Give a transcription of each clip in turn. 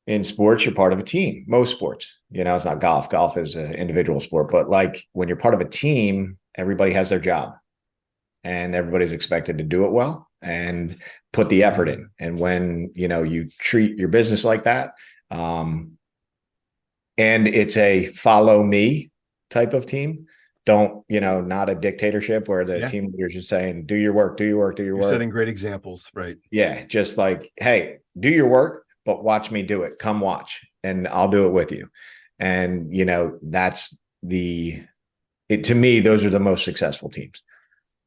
in sports, you're part of a team. Most sports, it's not golf. Golf is an individual sport, but like when you're part of a team, everybody has their job and everybody's expected to do it well and put the effort in. And when, you treat your business like that, and it's a follow me type of team. Don't, not a dictatorship where the team leaders are saying, do your work, do your work, do your work. You're setting great examples, right? Yeah. Just like, hey, do your work, but watch me do it. Come watch and I'll do it with you. And, that's to me, those are the most successful teams.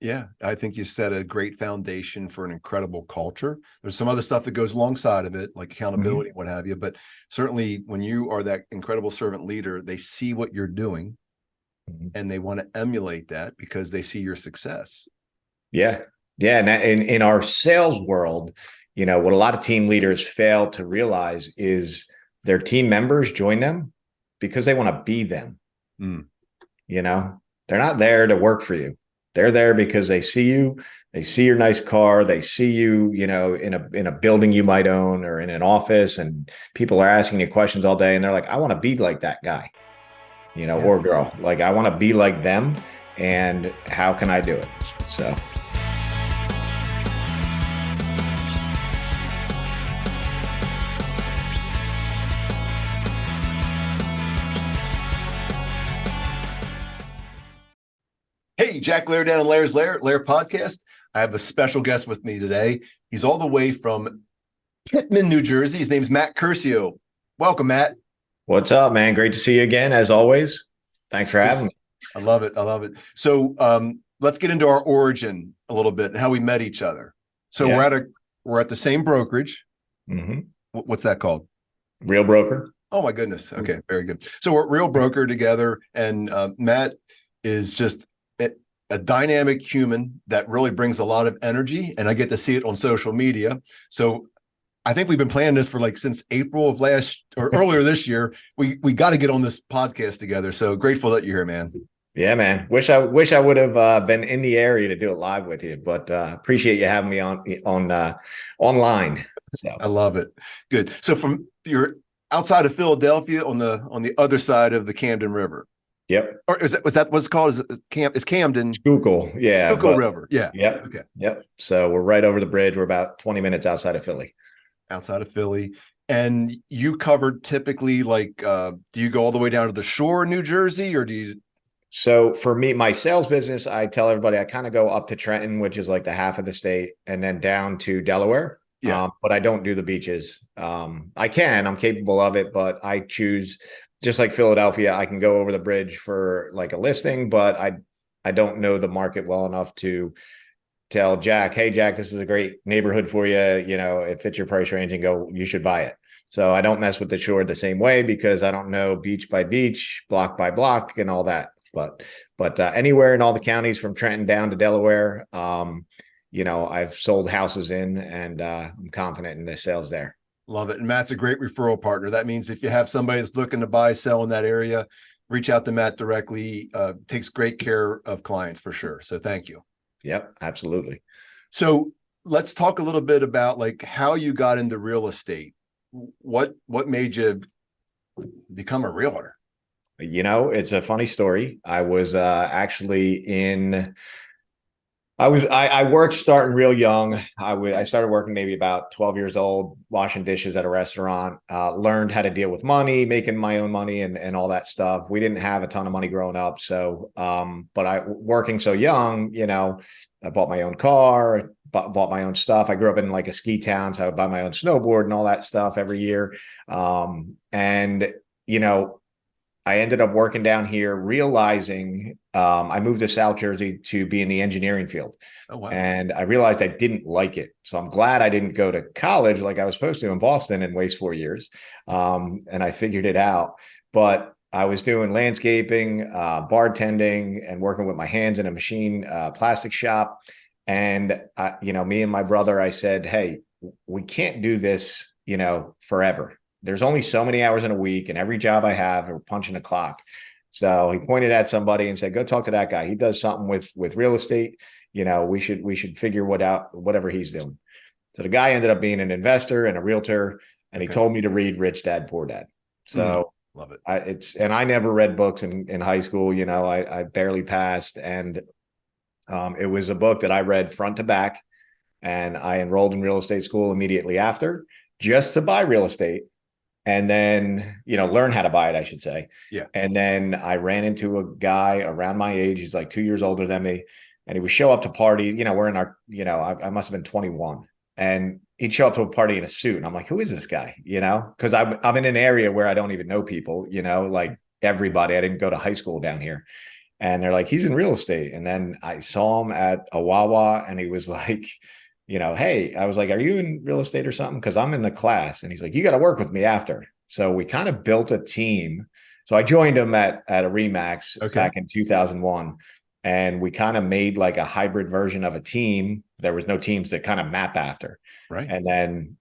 Yeah, I think you set a great foundation for an incredible culture. There's some other stuff that goes alongside of it, like accountability, what have you. But certainly when you are that incredible servant leader, they see what you're doing and they want to emulate that because they see your success. Yeah. Yeah. And in our sales world, what a lot of team leaders fail to realize is their team members join them because they want to be them. They're not there to work for you. They're there because they see you, they see your nice car, they see you, in a building you might own or in an office, and people are asking you questions all day and they're like, I want to be like that guy, or girl. Like, I want to be like them, and how can I do it? So Hey, Jack Lehr down in Lehr Podcast. I have a special guest with me today. He's all the way from Pittman, New Jersey. His name's Matt Curcio. Welcome, Matt. What's up, man? Great to see you again, as always. Thanks for having me. I love it. So let's get into our origin a little bit and how we met each other. So we're at the same brokerage. What's that called? Real Broker. Oh my goodness. Okay, very good. So we're Real Broker together, and Matt is just a dynamic human that really brings a lot of energy, and I get to see it on social media. So I think we've been planning this for since April of earlier this year. We got to get on this podcast together. So grateful that you're here, man. Yeah, man. Wish I would have been in the area to do it live with you, but appreciate you having me on online. So I love it. Good. So you're outside of Philadelphia on the other side of the Camden River. Yep. Or was that what's called? Is Camden? Schuylkill. Yeah. Schuylkill River. Yeah. Yep. Okay. Yep. So we're right over the bridge. We're about 20 minutes outside of Philly. And you covered typically do you go all the way down to the shore in New Jersey, or do you? So for me, my sales business, I tell everybody I kind of go up to Trenton, which is like the half of the state, and then down to Delaware. Yeah. But I don't do the beaches. I'm capable of it, but I choose. Just like Philadelphia, I can go over the bridge for like a listing, but I don't know the market well enough to tell Jack, hey, Jack, this is a great neighborhood for you. It fits your price range, and go, you should buy it. So I don't mess with the shore the same way because I don't know beach by beach, block by block, and all that. But anywhere in all the counties from Trenton down to Delaware, I've sold houses in, and I'm confident in the sales there. Love it. And Matt's a great referral partner. That means if you have somebody that's looking to buy, sell in that area, reach out to Matt directly. Takes great care of clients for sure. So thank you. Yep, absolutely. So let's talk a little bit about how you got into real estate. What made you become a realtor? It's a funny story. I was actually I worked starting real young. I started working maybe about 12 years old, washing dishes at a restaurant, learned how to deal with money, making my own money and all that stuff. We didn't have a ton of money growing up. So, but working so young, I bought my own car, bought my own stuff. I grew up in like a ski town, so I would buy my own snowboard and all that stuff every year. I ended up working down here, realizing I moved to South Jersey to be in the engineering field. Oh, wow. And I realized I didn't like it. So I'm glad I didn't go to college like I was supposed to in Boston and waste 4 years. And I figured it out. But I was doing landscaping, bartending, and working with my hands in a machine plastic shop. And, me and my brother, I said, hey, we can't do this, forever. There's only so many hours in a week, and every job I have, we're punching a clock. So he pointed at somebody and said, go talk to that guy. He does something with real estate. We should figure out whatever he's doing. So the guy ended up being an investor and a realtor. and he Okay. told me to read Rich Dad Poor Dad. Mm, So love it. and I never read books in high school. You know, I barely passed, and it was a book that I read front to back, and I enrolled in real estate school immediately after, just to buy real estate, and then learn how to buy it, I should say. Yeah. And then I ran into a guy around my age. He's like 2 years older than me, and he would show up to party. We're in our, I must have been 21, and he'd show up to a party in a suit, and I'm like, who is this guy? Because I'm in an area where I don't even know people. Like everybody. I didn't go to high school down here. And they're like, he's in real estate. And then I saw him at a Wawa, and he was like, hey, I was like, are you in real estate or something? Because I'm in the class. And he's like, you got to work with me after. So we kind of built a team. So I joined him at a Remax back in 2001. And we kind of made like a hybrid version of a team. There was no teams that kind of map after. Right. And then,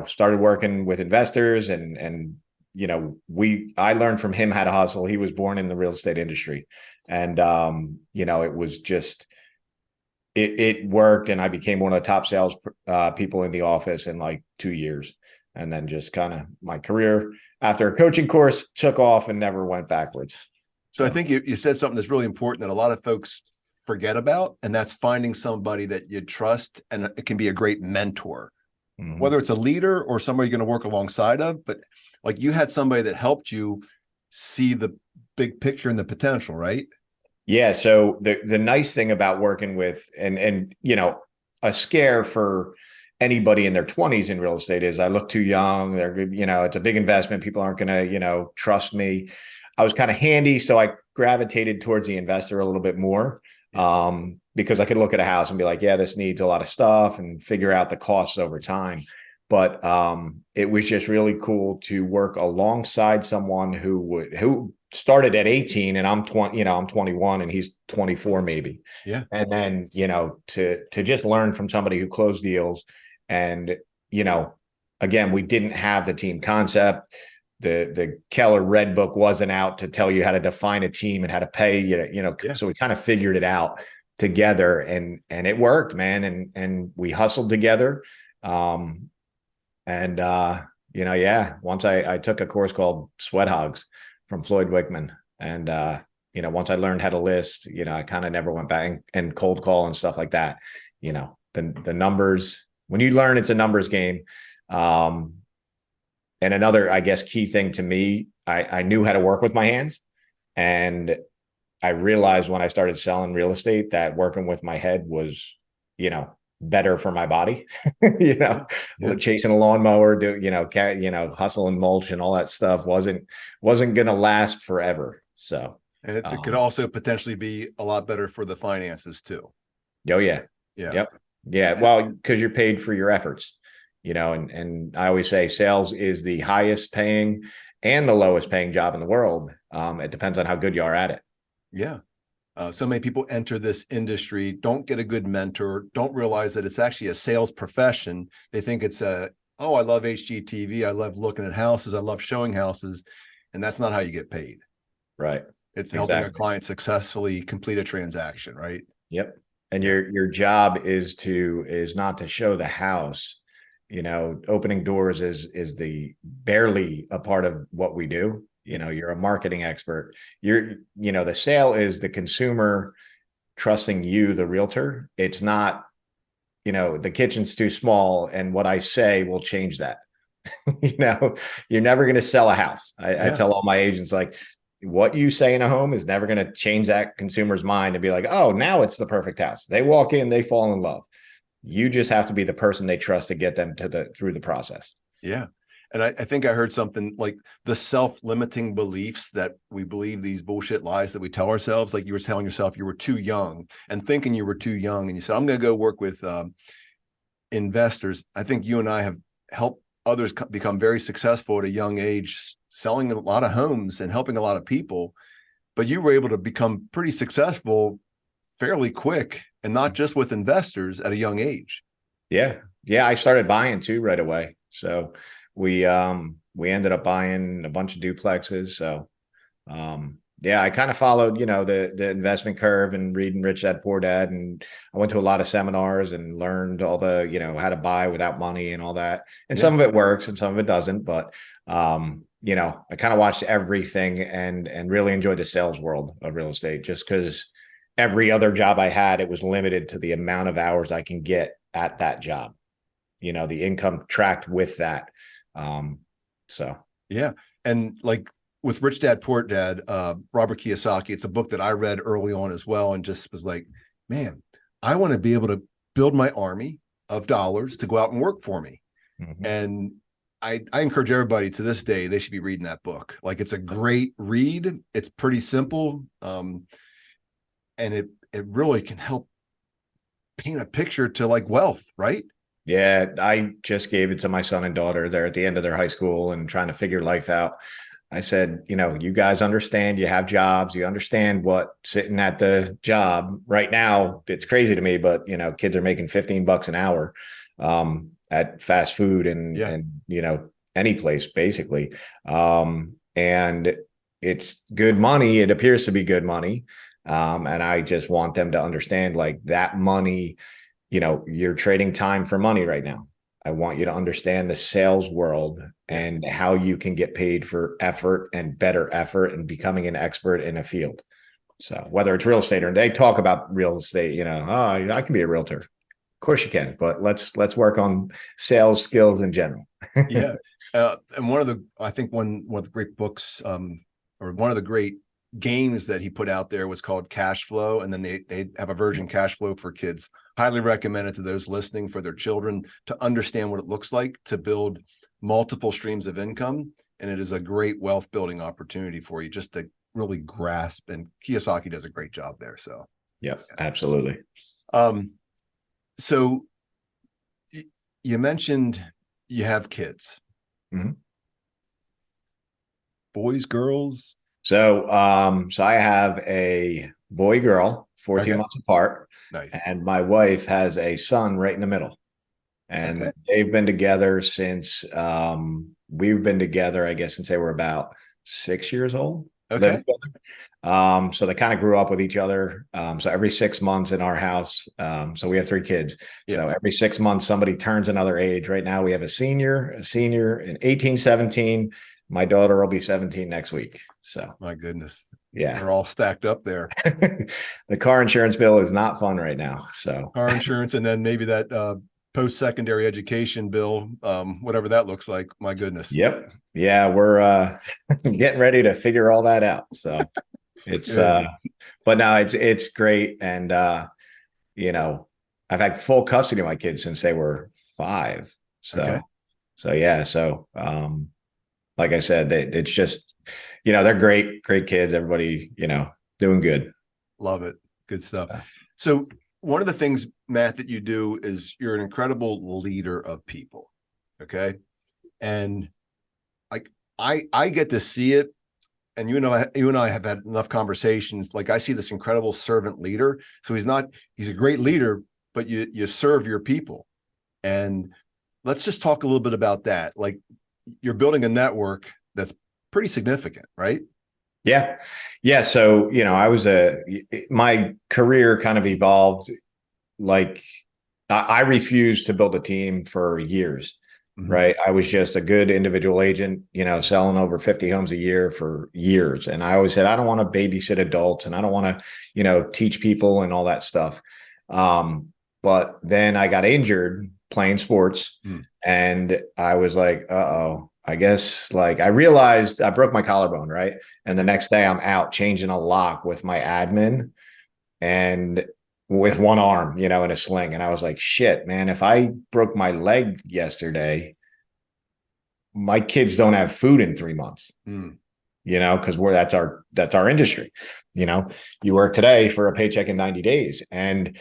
started working with investors, and I learned from him how to hustle. He was born in the real estate industry. And, it was just, it worked. And I became one of the top sales people in the office in like 2 years. And then just kind of my career after a coaching course took off and never went backwards. So I think you said something that's really important that a lot of folks forget about, and that's finding somebody that you trust, and it can be a great mentor, whether it's a leader or somebody you're going to work alongside of. But like, you had somebody that helped you see the big picture and the potential, right? Yeah. So the nice thing about working with, and a scare for anybody in their 20s in real estate is I look too young. It's a big investment. People aren't going to, trust me. I was kind of handy, so I gravitated towards the investor a little bit more, because I could look at a house and be like, yeah, this needs a lot of stuff, and figure out the costs over time. But it was just really cool to work alongside someone who started at 18, and I'm 20, I'm 21, and he's 24 maybe. Yeah. And then, to just learn from somebody who closed deals. And, again, we didn't have the team concept. The Keller Red Book wasn't out to tell you how to define a team and how to pay, So we kind of figured it out together, and it worked, man. And we hustled together. Once I took a course called Sweat Hogs from Floyd Wickman. And, once I learned how to list, I kind of never went back, and cold call and stuff like that. The numbers, when you learn, it's a numbers game. And another, I guess, key thing to me, I knew how to work with my hands. And I realized when I started selling real estate that working with my head was, better for my body. Chasing a lawnmower, hustle and mulch and all that stuff wasn't going to last forever. So, and it could also potentially be a lot better for the finances too. Oh yeah. Yeah. Yep. Yeah. Well, because you're paid for your efforts. And I always say sales is the highest paying and the lowest paying job in the world. It depends on how good you are at it. Yeah. So many people enter this industry, don't get a good mentor, don't realize that it's actually a sales profession. They think it's I love HGTV. I love looking at houses. I love showing houses. And that's not how you get paid. Right. It's helping a client successfully complete a transaction. Right. Yep. And your job is not to show the house. Opening doors is the barely a part of what we do. You're a marketing expert. The sale is the consumer trusting you, the realtor. It's not, the kitchen's too small and what I say will change that. You're never going to sell a house. I tell all my agents, like, what you say in a home is never going to change that consumer's mind and be like, oh, now it's the perfect house. They walk in, they fall in love. You just have to be the person they trust to get them through the process. Yeah. And I think I heard something like the self-limiting beliefs that we believe, these bullshit lies that we tell ourselves. Like, you were telling yourself you were too young and thinking you were too young. And you said, I'm going to go work with investors. I think you and I have helped others become very successful at a young age, selling a lot of homes and helping a lot of people. But you were able to become pretty successful fairly quick, and not just with investors, at a young age. Yeah. I started buying too right away. So we ended up buying a bunch of duplexes. So Yeah, I kind of followed, the investment curve and reading Rich Dad Poor Dad. And I went to a lot of seminars and learned all the, how to buy without money and all that. And Yeah. some of it works and some of it doesn't. But I kind of watched everything and really enjoyed the sales world of real estate just because every other job I had, it was limited to the amount of hours I can get at that job. The income tracked with that. So Yeah. And like with Rich Dad Poor Dad, Robert Kiyosaki, it's a book that I read early on as well, and just was like, man, I want to be able to build my army of dollars to go out and work for me. mhm. And I encourage everybody to this day, they should be reading that book. Like, it's a great read. It's pretty simple. And it really can help paint a picture to like wealth, right? Yeah, I just gave it to my son and daughter. They're at the end of their high school and trying to figure life out. I said, you guys understand you have jobs, you understand what sitting at the job right now, it's crazy to me, but kids are making $15 an hour at fast food Yeah. and any place basically. And it's good money. It appears to be good money. And I just want them to understand like that money, you're trading time for money right now. I want you to understand the sales world and how you can get paid for effort and better effort and becoming an expert in a field. So whether it's real estate or they talk about real estate, I can be a realtor. Of course you can, but let's work on sales skills in general. Yeah. And I think one of the great books, or one of the great games that he put out there was called Cash Flow. And then they have a version, Cash Flow for Kids. Highly recommend it to those listening for their children to understand what it looks like to build multiple streams of income. And it is a great wealth building opportunity for you just to really grasp. And Kiyosaki does a great job there. So, yeah, absolutely. So you mentioned you have kids. Mm-hmm. Boys, girls? So I have a boy, girl, 14 Okay. months apart. Nice. And my wife has a son right in the middle. And Okay. they've been together since we've been together, I guess, since they were about 6 years old. Okay. So they kind of grew up with each other. So every 6 months in our house, so we have three kids. Yeah. So every 6 months, somebody turns another age. Right now, we have a senior, an 18, 17. My daughter will be 17 next week. So My goodness. yeah, They're all stacked up there. the car insurance bill is not fun right now. So Car insurance, and then maybe that post-secondary education bill, whatever that looks like. My goodness. yep. Yeah, we're getting ready to figure all that out. So it's but no, it's great. And I've had full custody of my kids since they were 5. So Okay. so yeah. So like I said, it's just, they're great kids. Everybody, doing good. Love it. Good stuff. So one of the things, Matt, that you do is you're an incredible leader of people. Okay. And like I get to see it. And you and I have had enough conversations. Like, I see this incredible servant leader. So he's a great leader, but you serve your people. And let's just talk a little bit about that. Like, you're building a network that's pretty significant, right? Yeah. Yeah. So, my career kind of evolved. Like I refused to build a team for years. Mm-hmm. Right. I was just a good individual agent, selling over 50 homes a year for years. And I always said, I don't want to babysit adults and I don't want to, teach people and all that stuff. But then I got injured playing sports and I was like, uh-oh, I guess like I realized I broke my collarbone. Right. And the next day I'm out changing a lock with my admin and with one arm, in a sling. And I was like, shit, man, if I broke my leg yesterday, my kids don't have food in 3 months, because that's our industry. You work today for a paycheck in 90 days. And,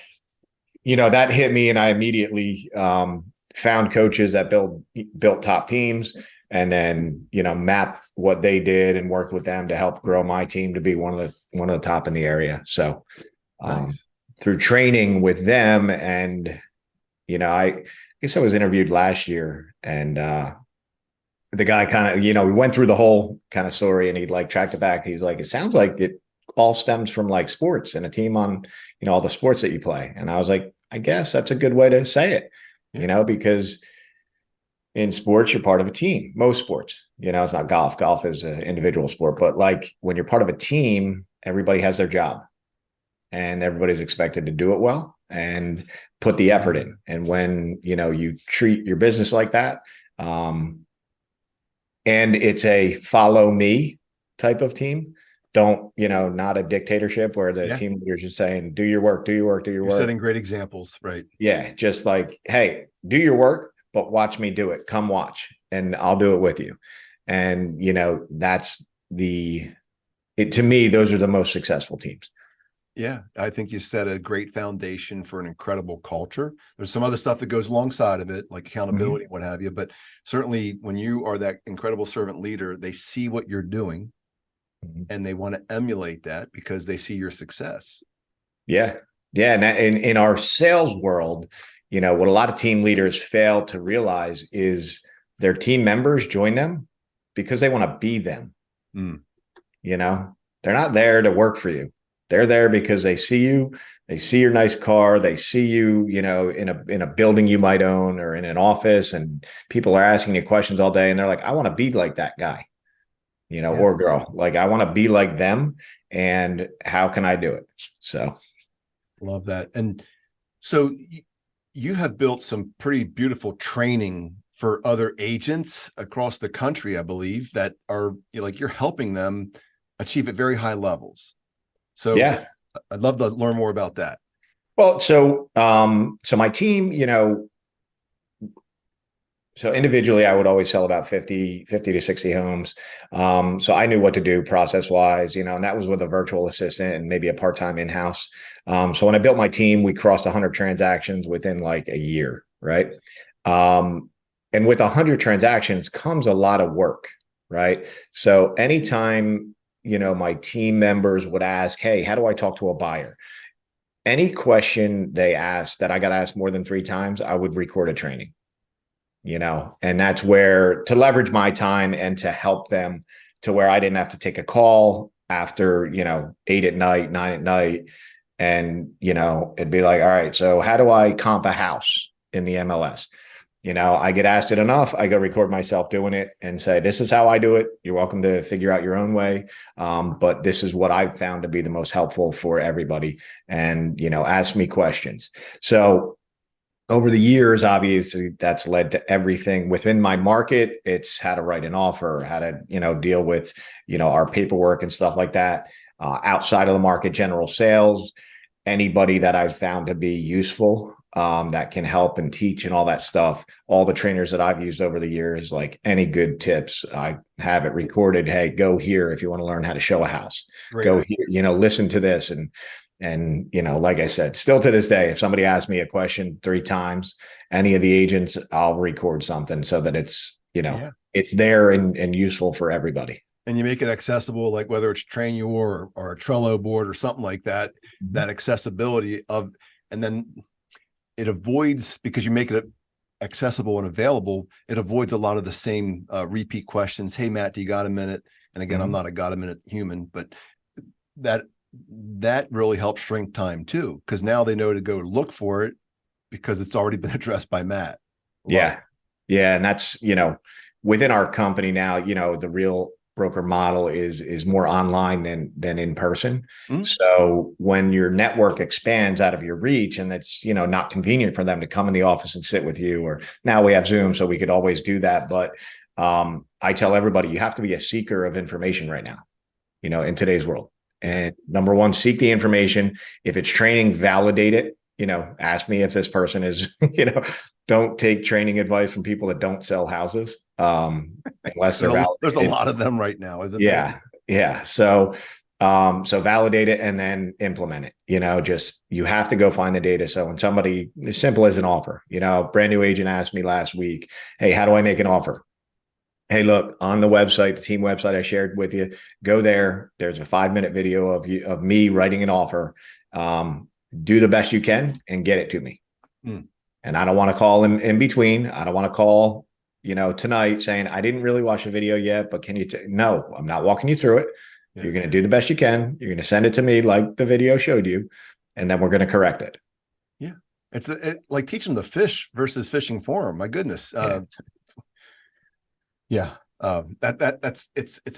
that hit me. And I immediately found coaches that built top teams and then, mapped what they did and worked with them to help grow my team to be one of the top in the area. So, nice. Through training with them. And, I guess I was interviewed last year and the guy kind of, we went through the whole kind of story, and he like tracked it back. He's like, it sounds like it all stems from like sports and a team on, all the sports that you play. And I was like, I guess that's a good way to say it, because in sports, you're part of a team. Most sports, it's not golf. Golf is an individual sport, but like when you're part of a team, everybody has their job and everybody's expected to do it well and put the effort in. And when, you treat your business like that, and it's a follow me type of team, don't, not a dictatorship where the team leaders are saying, do your work, do your work, do your work. You're setting great examples, right? Yeah. Just like, hey, do your work, but watch me do it. Come watch and I'll do it with you. And, that's to me, those are the most successful teams. Yeah, I think you set a great foundation for an incredible culture. There's some other stuff that goes alongside of it, like accountability, what have you. But certainly when you are that incredible servant leader, they see what you're doing and they want to emulate that because they see your success. Yeah. Yeah. And in our sales world, what a lot of team leaders fail to realize is their team members join them because they want to be them. They're not there to work for you. They're there because they see you, they see your nice car, they see you, in a building you might own or in an office, and people are asking you questions all day and they're like, I want to be like that guy, or girl. Like, I want to be like them, and how can I do it? So love that. And so you have built some pretty beautiful training for other agents across the country, I believe, that are you're helping them achieve at very high levels. So yeah, I'd love to learn more about that. Well, so my team, so individually, I would always sell about 50 to 60 homes. So I knew what to do process wise, and that was with a virtual assistant and maybe a part-time in-house. So when I built my team, we crossed 100 transactions within like a year. Right. And with 100 transactions comes a lot of work. Right. So anytime, my team members would ask, hey, how do I talk to a buyer? Any question they asked that I got asked more than 3 times, I would record a training, and that's where to leverage my time and to help them to where I didn't have to take a call after, 8 at night, 9 at night. And, it'd be like, all right, so how do I comp a house in the MLS? I get asked it enough. I go record myself doing it and say, this is how I do it. You're welcome to figure out your own way. But this is what I've found to be the most helpful for everybody. And, ask me questions. So over the years, obviously, that's led to everything within my market. It's how to write an offer, how to, deal with, our paperwork and stuff like that. Outside of the market, general sales, anybody that I've found to be useful, that can help and teach and all that stuff. All the trainers that I've used over the years, like any good tips, I have it recorded. Hey, go here if you want to learn how to show a house. Great. Go here, listen to this. And, like I said, still to this day, if somebody asks me a question 3 times, any of the agents, I'll record something so that it's, it's there and useful for everybody. And you make it accessible, like whether it's Trainio or a Trello board or something like that, that accessibility of, and then it avoids, because you make it accessible and available, it avoids a lot of the same repeat questions. Hey, Matt, do you got a minute? And again, I'm not a got a minute human, but that really helps shrink time too, because now they know to go look for it because it's already been addressed by Matt. Yeah. Yeah. And that's, within our company now, the real broker model is more online than in person. So when your network expands out of your reach and it's, not convenient for them to come in the office and sit with you, or now we have Zoom, so we could always do that. But I tell everybody, you have to be a seeker of information right now, in today's world. And number one, seek the information. If it's training, validate it. Ask me if this person is, don't take training advice from people that don't sell houses. Unless they're there's a lot of them right now, isn't there? Yeah. So validate it and then implement it. Just, you have to go find the data. So when somebody, as simple as an offer, brand new agent asked me last week, hey, how do I make an offer? Hey, look, on the website, the team website I shared with you, go there. There's a 5-minute video of me writing an offer. Do the best you can and get it to me. And I don't want to call in between. I don't want to call, tonight saying, I didn't really watch the video yet, but can you, no, I'm not walking you through it. Yeah. You're going to do the best you can. You're going to send it to me like the video showed you, and then we're going to correct it. Yeah. It's like teaching them to fish versus fishing for them. My goodness. Yeah. It's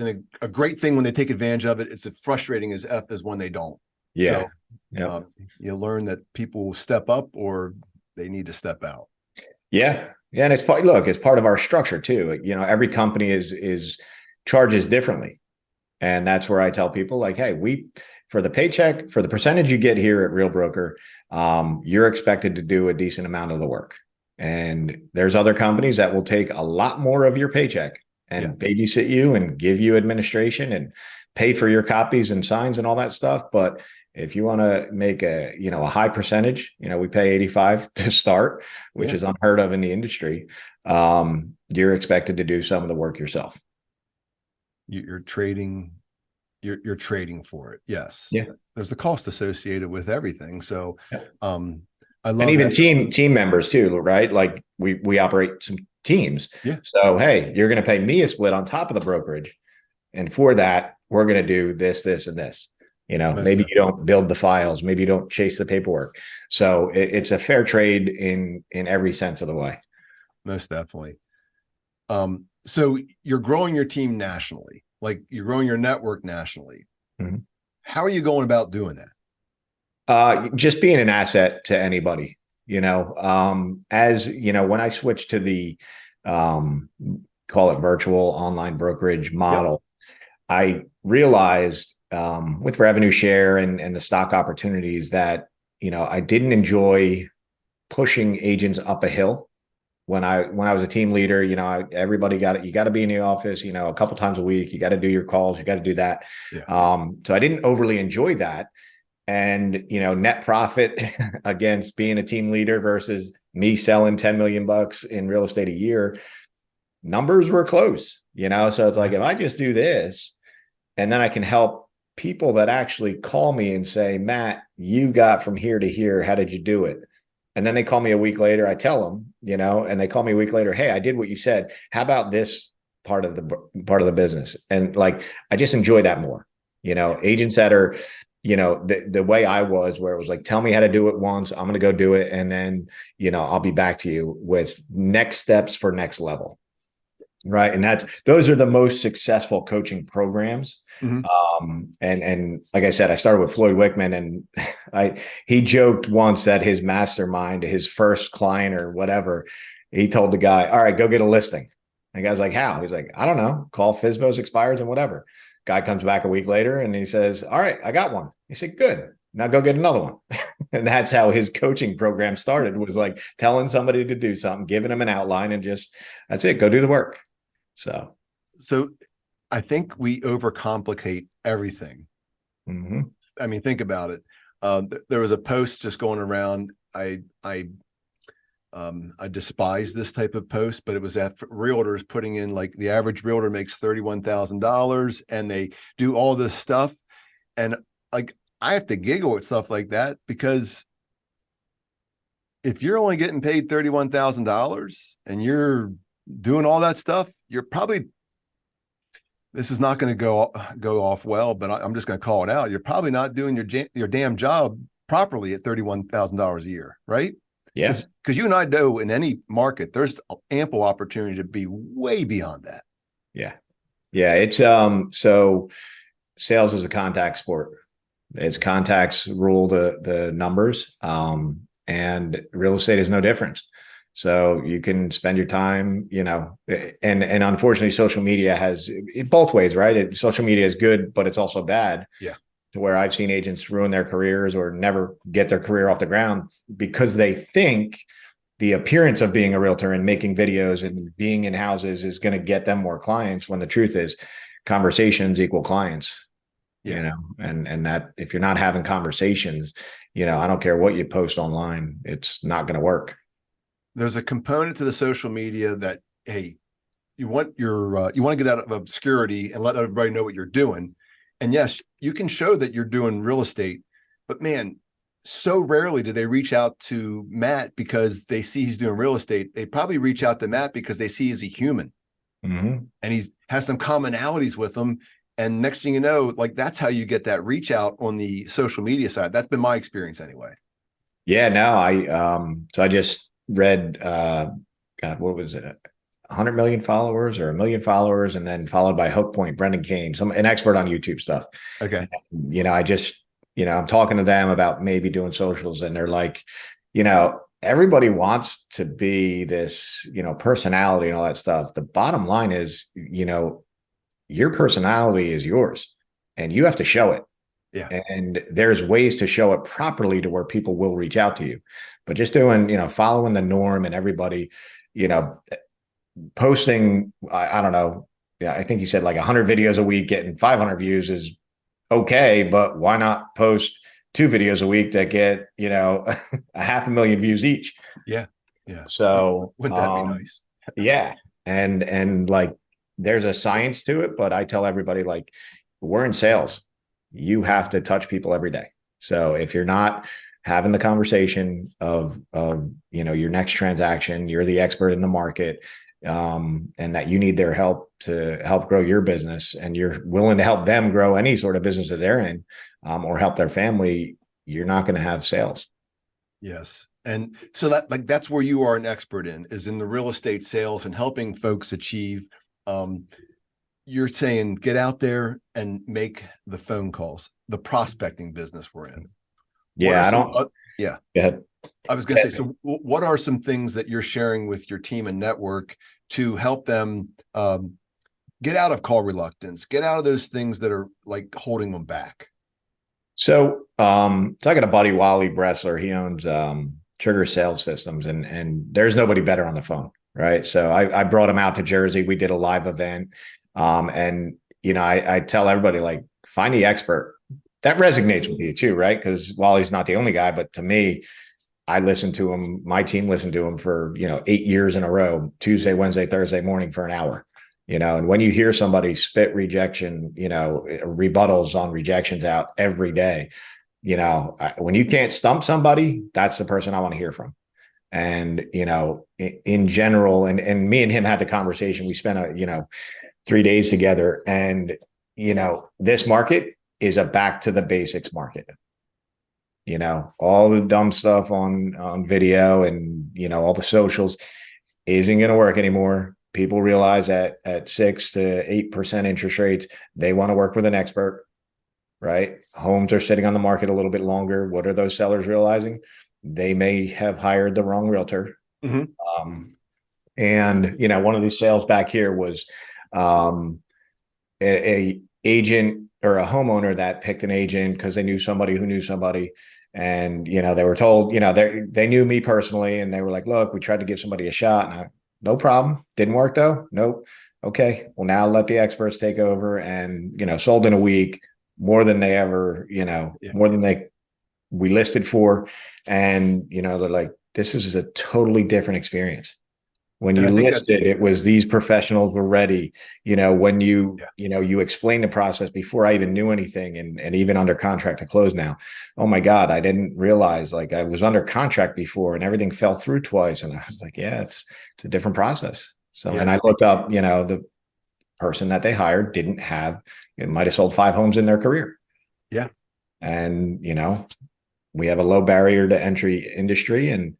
a great thing when they take advantage of it. It's as frustrating as when they don't. Yeah. So you learn that people will step up or they need to step out. Yeah. Yeah. And it's part of our structure too. Every company charges differently. And that's where I tell people, like, hey, for the paycheck, for the percentage you get here at Real Broker, you're expected to do a decent amount of the work. And there's other companies that will take a lot more of your paycheck and babysit you and give you administration and pay for your copies and signs and all that stuff. But if you want to make a high percentage, we pay 85 to start, which is unheard of in the industry. You're expected to do some of the work yourself. You're trading for it. Yes. Yeah. There's a cost associated with everything. So, I love, and even team members too, right? Like we operate some teams. Yeah. So, hey, you're going to pay me a split on top of the brokerage. And for that, we're going to do this, this, and this. Maybe you don't build the files. Maybe you don't chase the paperwork. So it's a fair trade in every sense of the way. Most definitely. So you're growing your team nationally, like you're growing your network nationally. Mm-hmm. How are you going about doing that? Just being an asset to anybody, as when I switched to the, call it virtual online brokerage model, I realized, with revenue share and the stock opportunities that, I didn't enjoy pushing agents up a hill. When I was a team leader, everybody you got to be in the office, a couple times a week, you got to do your calls, you got to do that. Yeah. So I didn't overly enjoy that. And, net profit against being a team leader versus me selling 10 million bucks in real estate a year, numbers were close, so it's like, if I just do this and then I can help people that actually call me and say, Matt, you got from here to here, how did you do it? And then they call me a week later, I tell them, and they call me a week later, hey, I did what you said. How about this part of the business? And like, I just enjoy that more, agents that are, the way I was, where it was like, tell me how to do it once, I'm going to go do it. And then, I'll be back to you with next steps for next level. Right. And those are the most successful coaching programs. Mm-hmm. And like I said, I started with Floyd Wickman, and he joked once that his mastermind, his first client or whatever, he told the guy, all right, go get a listing. And the guy's like, how? He's like, I don't know, call FSBOs, expires, and whatever. Guy comes back a week later and he says, all right, I got one. He said, good. Now go get another one. And that's how his coaching program started, was like telling somebody to do something, giving them an outline, and that's it. Go do the work. So I think we overcomplicate everything. Mm-hmm. I mean, think about it. There was a post just going around. I despise this type of post, but it was at realtors putting in, like, the average realtor makes $31,000 and they do all this stuff. And like, I have to giggle at stuff like that, because if you're only getting paid $31,000 and you're doing all that stuff, you're probably, this is not going to go off well, but I'm just going to call it out. You're probably not doing your damn job properly at $31,000 a year, right? Yes. Because you and I know, in any market, there's ample opportunity to be way beyond that. Yeah. Yeah. It's so sales is a contact sport. It's contacts rule the numbers. And real estate is no different. So you can spend your time, and unfortunately, social media has it both ways, right? Social media is good, but it's also bad. Yeah. To where I've seen agents ruin their careers or never get their career off the ground because they think the appearance of being a realtor and making videos and being in houses is going to get them more clients, when the truth is conversations equal clients. Yeah. And that if you're not having conversations, I don't care what you post online, it's not going to work. There's a component to the social media that, hey, you want to get out of obscurity and let everybody know what you're doing. And yes, you can show that you're doing real estate, but man, so rarely do they reach out to Matt because they see he's doing real estate. They probably reach out to Matt because they see he's a human, and he's has some commonalities with them. And next thing you know, like that's how you get that reach out on the social media side. That's been my experience anyway. Yeah, no, so I just read God, what was it? 100 million followers or a million followers, and then followed by Hook Point, Brendan Kane, an expert on YouTube stuff. Okay. And, I just, I'm talking to them about maybe doing socials, and they're like, everybody wants to be this, personality and all that stuff. The bottom line is, your personality is yours and you have to show it. Yeah. And there's ways to show it properly to where people will reach out to you. But just doing, following the norm and everybody, posting, I don't know. Yeah, I think he said like 100 videos a week, getting 500 views is okay, but why not post 2 videos a week that get, a 500,000 views each? Yeah. Yeah. So wouldn't that be nice? Yeah. And like, there's a science to it, but I tell everybody, like, we're in sales. You have to touch people every day. So if you're not having the conversation of your next transaction, you're the expert in the market, and that you need their help to help grow your business, and you're willing to help them grow any sort of business that they're in, or help their family, you're not going to have sales. Yes. And so that's where you are an expert is in the real estate sales and helping folks achieve. You're saying get out there and make the phone calls, the prospecting business we're in. Yeah, I don't. Yeah. Go ahead. I was going to say, so what are some things that you're sharing with your team and network to help them get out of call reluctance, get out of those things that are like holding them back? So I got a buddy, Wally Bressler. He owns Trigger Sales Systems, and there's nobody better on the phone, right? So I brought him out to Jersey. We did a live event, and I tell everybody, like, find the expert. That resonates with you too, right? Because Wally's not the only guy, but to me, I listened to him. My team listened to him for 8 years in a row, Tuesday, Wednesday, Thursday morning for an hour. And when you hear somebody spit rejection, rebuttals on rejections out every day, when you can't stump somebody, that's the person I want to hear from. And, in general, and me and him had the conversation. We spent 3 days together, and, this market is a back to the basics market. All the dumb stuff on video and, all the socials isn't going to work anymore. People realize that at 6 to 8% interest rates, they want to work with an expert, right? Homes are sitting on the market a little bit longer. What are those sellers realizing? They may have hired the wrong realtor. Mm-hmm. And one of these sales back here was a agent or a homeowner that picked an agent because they knew somebody who knew somebody. And, they were told, they knew me personally, and they were like, look, we tried to give somebody a shot. And no problem. Didn't work though. Nope. Okay. Well, now let the experts take over, and, sold in a week, more than they ever, more than we listed for. And, they're like, this is a totally different experience. When you listed, it was these professionals were ready. When you explain the process before I even knew anything, and even under contract to close now. Oh my God, I didn't realize, like, I was under contract before and everything fell through twice. And I was like, yeah, it's a different process. So, and I looked up, the person that they hired didn't have, might have sold 5 homes in their career. Yeah. And, we have a low barrier to entry industry, and,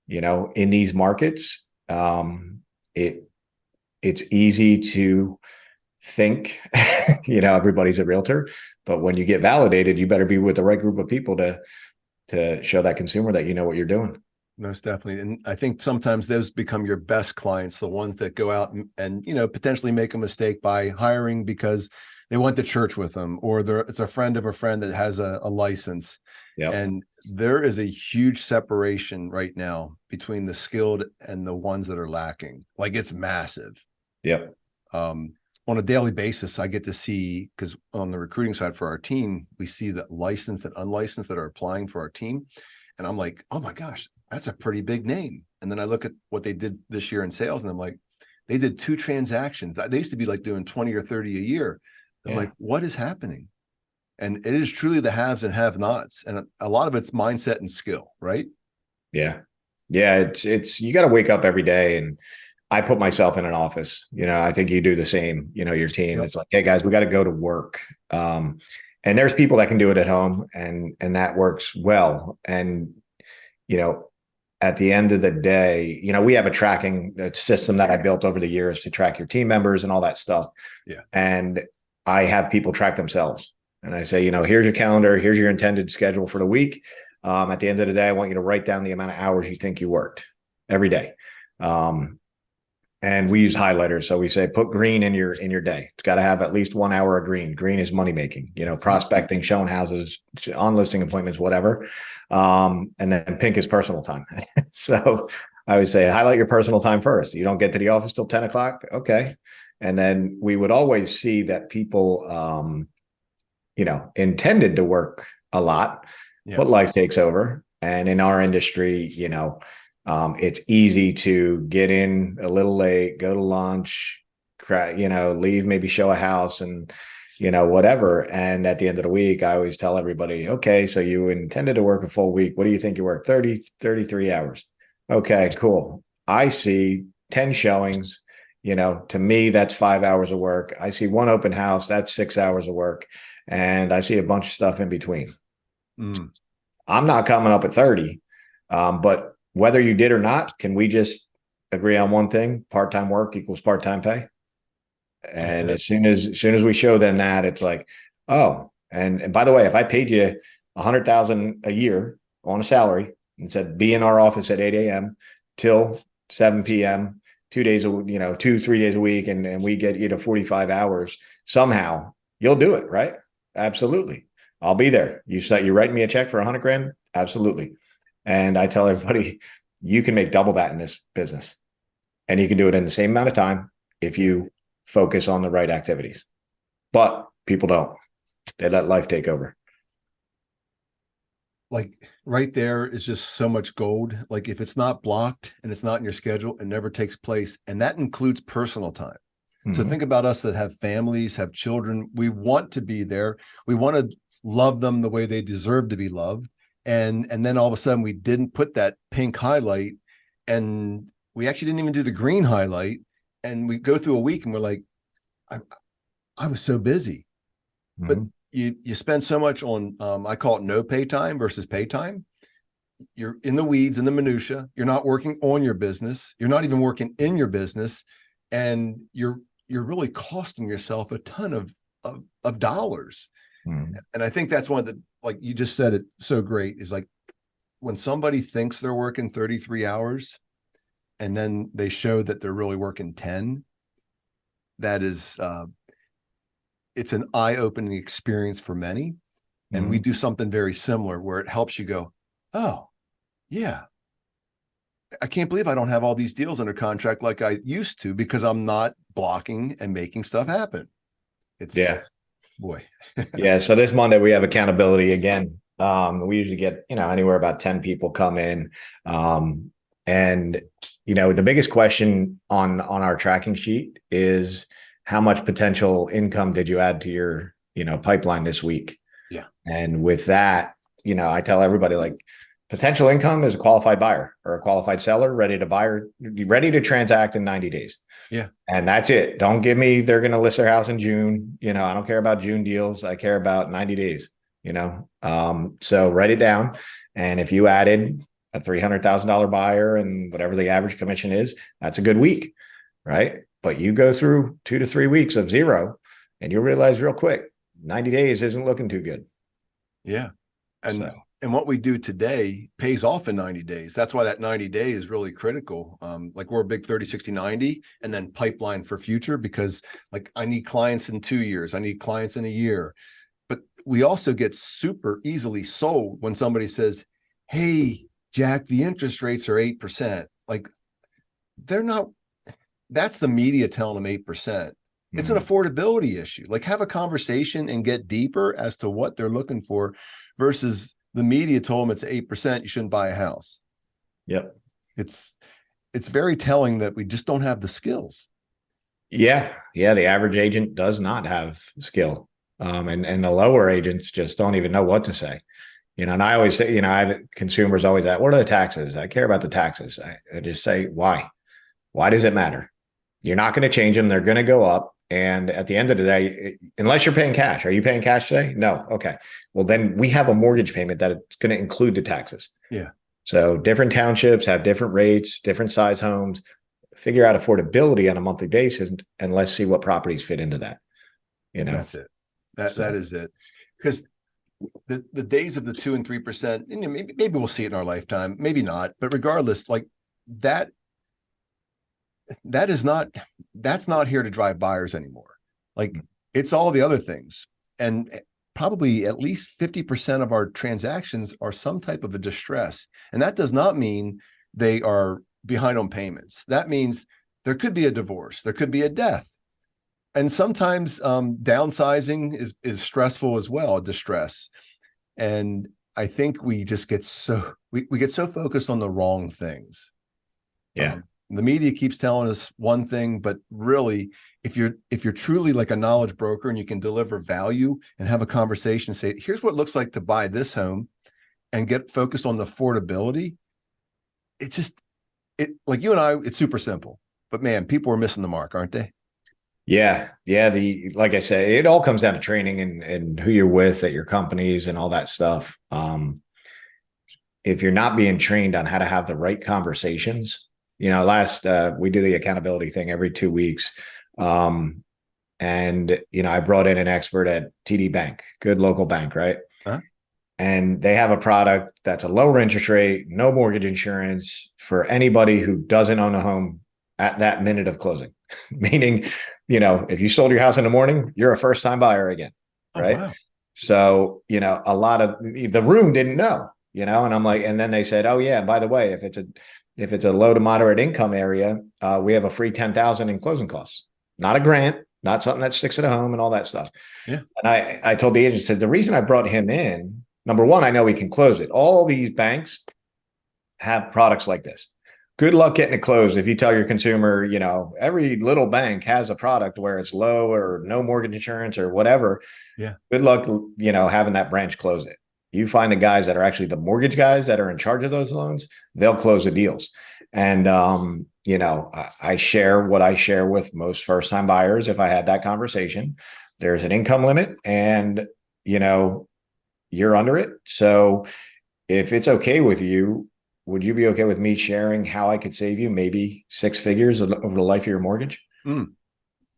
in these markets, it's easy to think, everybody's a realtor, but when you get validated, you better be with the right group of people to show that consumer that you know what you're doing. Most definitely. And I think sometimes those become your best clients, the ones that go out and potentially make a mistake by hiring because they went to church with them, or it's a friend of a friend that has a license. Yep. And there is a huge separation right now between the skilled and the ones that are lacking. Like, it's massive. Yep. On a daily basis, I get to see, because on the recruiting side for our team, we see that licensed and unlicensed that are applying for our team. And I'm like, oh my gosh, that's a pretty big name. And then I look at what they did this year in sales, and I'm like, they did 2 transactions. They used to be like doing 20 or 30 a year. I'm like, what is happening? And it is truly the haves and have nots. And a lot of it's mindset and skill, right? Yeah. Yeah. It's, you got to wake up every day, and I put myself in an office. I think you do the same, your team. Yep. It's like, hey guys, we got to go to work. And there's people that can do it at home, and that works well. And, you know, at the end of the day, we have a tracking system that I built over the years to track your team members and all that stuff. Yeah. And I have people track themselves. And I say, here's your calendar, here's your intended schedule for the week. At the end of the day, I want you to write down the amount of hours you think you worked every day. And we use highlighters. So we say, put green in your day. It's got to have at least 1 hour of green. Green is money making, prospecting, showing houses, on listing appointments, whatever. And then pink is personal time. So I would say, highlight your personal time first. You don't get to the office till 10 o'clock. Okay. And then we would always see that people, intended to work a lot, but life takes over. And in our industry, it's easy to get in a little late, go to lunch, leave, maybe show a house and, whatever. And at the end of the week, I always tell everybody, okay, so you intended to work a full week. What do you think you work? 30, 33 hours. Okay, cool. I see 10 showings. To me, that's 5 hours of work. I see one open house, that's 6 hours of work. And I see a bunch of stuff in between. I'm not coming up at 30, but whether you did or not, can we just agree on one thing? Part-time work equals part-time pay. And as soon as we show them that, it's like, oh, and by the way, if I paid you $100,000 a year on a salary and said, be in our office at 8 a.m. till 7 p.m., 2 days, 2-3 days a week, and we get you to 45 hours, somehow you'll do it, right? Absolutely. I'll be there. You write me a check for $100,000? Absolutely. And I tell everybody, you can make double that in this business, and you can do it in the same amount of time if you focus on the right activities. But people don't. They let life take over. Like right there is just so much gold. Like if it's not blocked and it's not in your schedule, it never takes place. And that includes personal time. So think about us that have families, have children. We want to be there. We want to love them the way they deserve to be loved. And then all of a sudden we didn't put that pink highlight, and we actually didn't even do the green highlight. And we go through a week and we're like, I was so busy. But you spend so much on, I call it no pay time versus pay time. You're in the weeds, in the minutia. You're not working on your business. You're not even working in your business. And you're really costing yourself a ton of dollars. And I think that's one of the, like you just said it so great, is like when somebody thinks they're working 33 hours and then they show that they're really working 10, that is, it's an eye-opening experience for many. And we do something very similar where it helps you go, oh, yeah, I can't believe I don't have all these deals under contract like I used to, because I'm not blocking and making stuff happen. Boy. Yeah. So this Monday we have accountability again. We usually get, anywhere about 10 people come in. And, the biggest question on our tracking sheet is, how much potential income did you add to your, pipeline this week? Yeah. And with that, I tell everybody, like, potential income is a qualified buyer or a qualified seller ready to buy or ready to transact in 90 days. Yeah. And that's it. Don't give me, they're going to list their house in June. I don't care about June deals. I care about 90 days, so write it down. And if you added a $300,000 buyer and whatever the average commission is, that's a good week. Right. But you go through 2 to 3 weeks of zero and you'll realize real quick, 90 days isn't looking too good. Yeah. And what we do today pays off in 90 days. That's why that 90 day is really critical. Like we're a big 30, 60, 90, and then pipeline for future, because like I need clients in 2 years. I need clients in a year. But we also get super easily sold when somebody says, hey, Jack, the interest rates are 8%. Like they're not, that's the media telling them 8%. It's an affordability issue. Like have a conversation and get deeper as to what they're looking for versus the media told them it's 8%. You shouldn't buy a house. Yep. It's very telling that we just don't have the skills. Yeah. Yeah. The average agent does not have skill. And the lower agents just don't even know what to say. And I always say, I have consumers always ask, what are the taxes? I care about the taxes. I just say, why? Why does it matter? You're not going to change them. They're going to go up. And at the end of the day, unless you're paying cash, are you paying cash today? No. Okay. Well, then we have a mortgage payment that it's going to include the taxes. Yeah. So different townships have different rates, different size homes. Figure out affordability on a monthly basis, and let's see what properties fit into that. That's it. That is it. Because the days of the 2 and 3%, maybe we'll see it in our lifetime, maybe not. But regardless, like that's not here to drive buyers anymore. Like it's all the other things. And probably at least 50% of our transactions are some type of a distress. And that does not mean they are behind on payments. That means there could be a divorce, there could be a death. And sometimes downsizing is stressful as well, distress. And I think we just get we get so focused on the wrong things. Yeah. The media keeps telling us one thing, but really, if you're truly like a knowledge broker and you can deliver value and have a conversation and say, here's what it looks like to buy this home, and get focused on the affordability, it like you and I, it's super simple. But man, people are missing the mark, aren't they? Yeah. Yeah. Like I say, it all comes down to training and who you're with at your companies and all that stuff. If you're not being trained on how to have the right conversations, we do the accountability thing every 2 weeks. And I brought in an expert at TD Bank, good local bank, right? Huh? And they have a product that's a lower interest rate, no mortgage insurance for anybody who doesn't own a home at that minute of closing. Meaning, if you sold your house in the morning, you're a first time buyer again. Right. Oh, wow. So, a lot of the room didn't know, and I'm like, and then they said, oh yeah, by the way, if it's a low to moderate income area, we have a free 10,000 in closing costs, not a grant, not something that sticks at a home and all that stuff. Yeah. And I told the agent, said, the reason I brought him in, number one, I know he can close it. All these banks have products like this. Good luck getting it closed if you tell your consumer, every little bank has a product where it's low or no mortgage insurance or whatever. Yeah. Good luck, having that branch close it. You find the guys that are actually the mortgage guys that are in charge of those loans, they'll close the deals. And, I share what I share with most first-time buyers. If I had that conversation, there's an income limit and, you're under it. So if it's okay with you, would you be okay with me sharing how I could save you maybe 6 figures over the life of your mortgage? Mm.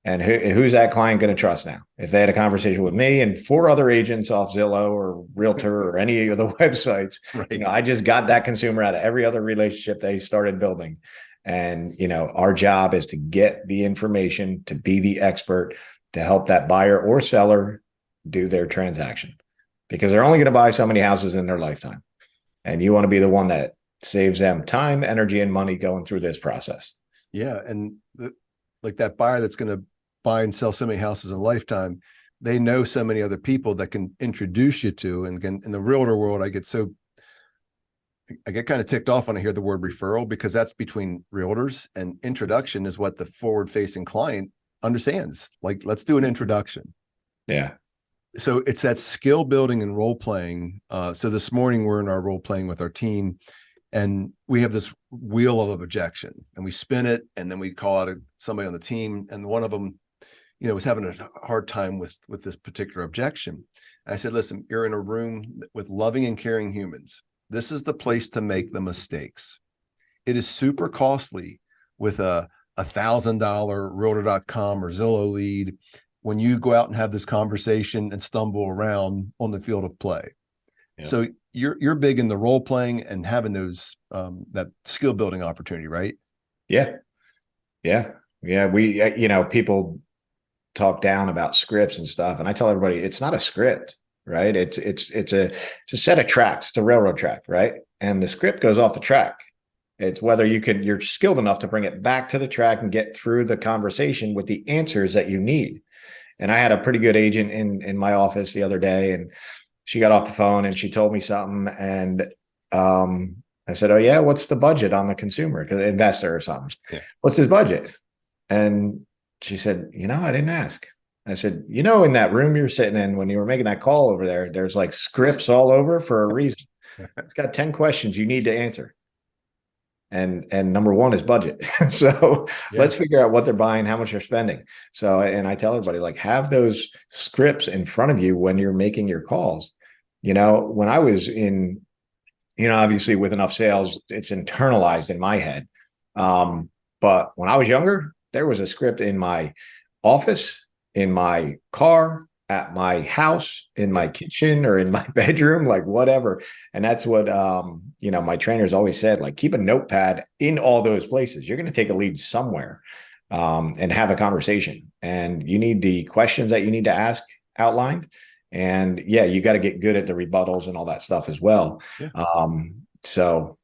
And who's that client going to trust now? If they had a conversation with me and 4 other agents off Zillow or Realtor or any of the websites, Right. I just got that consumer out of every other relationship they started building. And, our job is to get the information, to be the expert, to help that buyer or seller do their transaction, because they're only going to buy so many houses in their lifetime. And you want to be the one that saves them time, energy, and money going through this process. Yeah. And like that buyer that's going to buy and sell so many houses in a lifetime, they know so many other people that can introduce you to. And again, in the realtor world, I get kind of ticked off when I hear the word referral, because that's between realtors, and introduction is what the forward facing client understands. Like, let's do an introduction. Yeah. So it's that skill building and role playing. So this morning we're in our role playing with our team, and we have this wheel of objection, and we spin it, and then we call out somebody on the team, and one of them, was having a hard time with this particular objection. And I said, listen, you're in a room with loving and caring humans. This is the place to make the mistakes. It is super costly with a $1,000 realtor.com or Zillow lead when you go out and have this conversation and stumble around on the field of play. Yeah. So you're big in the role playing and having those that skill building opportunity, right? Yeah. We people talk down about scripts and stuff, and I tell everybody it's not a script, right? It's a set of tracks. It's a railroad track, right? And the script goes off the track. It's whether you're skilled enough to bring it back to the track and get through the conversation with the answers that you need. And I had a pretty good agent in my office the other day, and she got off the phone and she told me something. And I said, oh yeah, what's the budget on the consumer, investor or something? Yeah. What's his budget? And she said, I didn't ask. I said, in that room you're sitting in when you were making that call over there, there's like scripts all over for a reason. It's got 10 questions you need to answer. And number one is budget. So let's figure out what they're buying, how much they're spending. So, and I tell everybody, like, have those scripts in front of you when you're making your calls. When I was in, obviously with enough sales, it's internalized in my head. But when I was younger, there was a script in my office, in my car, at my house, in my kitchen, or in my bedroom, like whatever. And that's what, my trainers always said, like, keep a notepad in all those places. You're going to take a lead somewhere, and have a conversation, and you need the questions that you need to ask outlined. And you got to get good at the rebuttals and all that stuff as well. So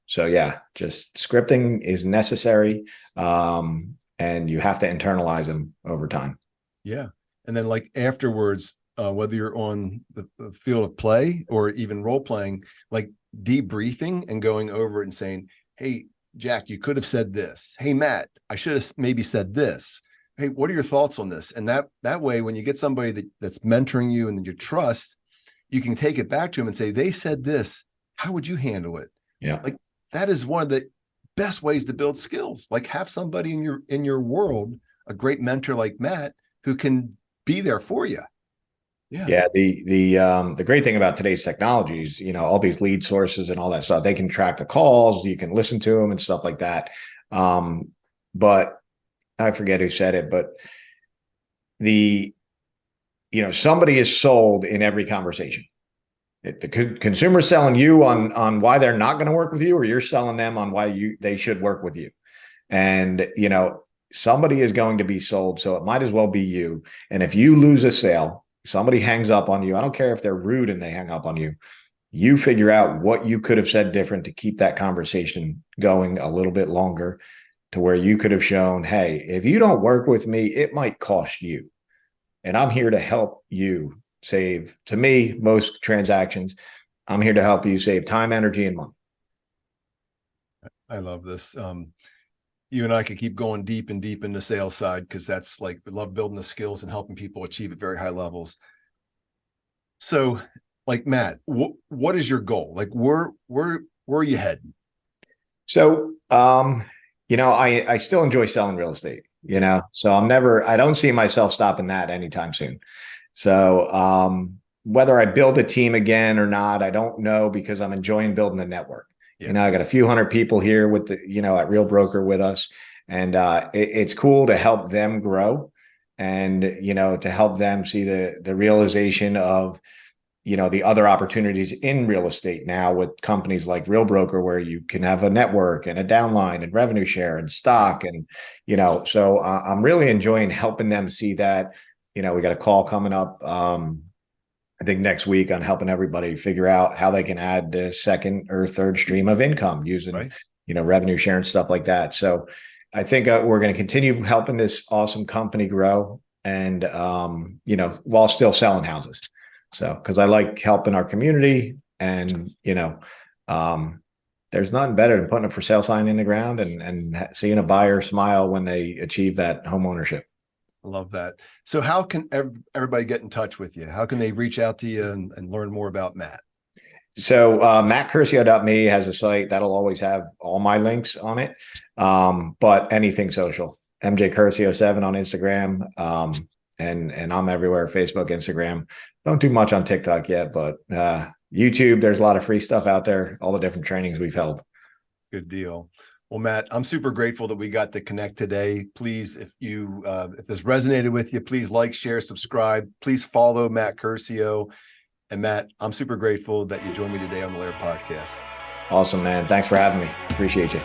just scripting is necessary. And you have to internalize them over time. Yeah. And then like afterwards, whether you're on the field of play or even role playing, like debriefing and going over it and saying, hey, Jack, you could have said this. Hey, Matt, I should have maybe said this. Hey, what are your thoughts on this? And that way, when you get somebody that's mentoring you and you trust, you can take it back to them and say, they said this. How would you handle it? Yeah. Like that is one of the best ways to build skills. Like have somebody in your world, a great mentor like Matt, who can be there for you. Yeah. The great thing about today's technologies, all these lead sources and all that stuff, they can track the calls, you can listen to them and stuff like that. But I forget who said it, but somebody is sold in every conversation. The consumer is selling you on why they're not going to work with you, or you're selling them on why they should work with you. And, somebody is going to be sold. So it might as well be you. And if you lose a sale, somebody hangs up on you. I don't care if they're rude and they hang up on you. You figure out what you could have said different to keep that conversation going a little bit longer, to where you could have shown, hey, if you don't work with me, it might cost you. And I'm here to help you save, to me, most transactions. I'm here to help you save time, energy, and money. I love this. You and I could keep going deep and deep in the sales side, because that's like, we love building the skills and helping people achieve at very high levels. So like Matt, what is your goal? Like where are you heading? So, I still enjoy selling real estate, so I don't see myself stopping that anytime soon. So, whether I build a team again or not, I don't know, because I'm enjoying building the network. I got a few hundred people here with at Real Broker with us, and it's cool to help them grow, and to help them see the realization of the other opportunities in real estate now with companies like Real Broker, where you can have a network and a downline and revenue share and stock, and so I'm really enjoying helping them see that. We got a call coming up, I think next week, on helping everybody figure out how they can add the second or third stream of income using, revenue share and stuff like that. So I think we're going to continue helping this awesome company grow, and, while still selling houses. So, cause I like helping our community, and, there's nothing better than putting a for sale sign in the ground and seeing a buyer smile when they achieve that home ownership. I love that. So how can everybody get in touch with you? How can they reach out to you and learn more about Matt? So mattcurcio.me has a site that'll always have all my links on it. But anything social, MJ Curcio 7 on Instagram. And I'm everywhere, Facebook, Instagram. Don't do much on TikTok yet, but YouTube, there's a lot of free stuff out there, all the different trainings we've held. Good deal. Well, Matt, I'm super grateful that we got to connect today. Please, if this resonated with you, please like, share, subscribe. Please follow Matt Curcio. And Matt, I'm super grateful that you joined me today on the Lehr Podcast. Awesome, man. Thanks for having me. Appreciate you.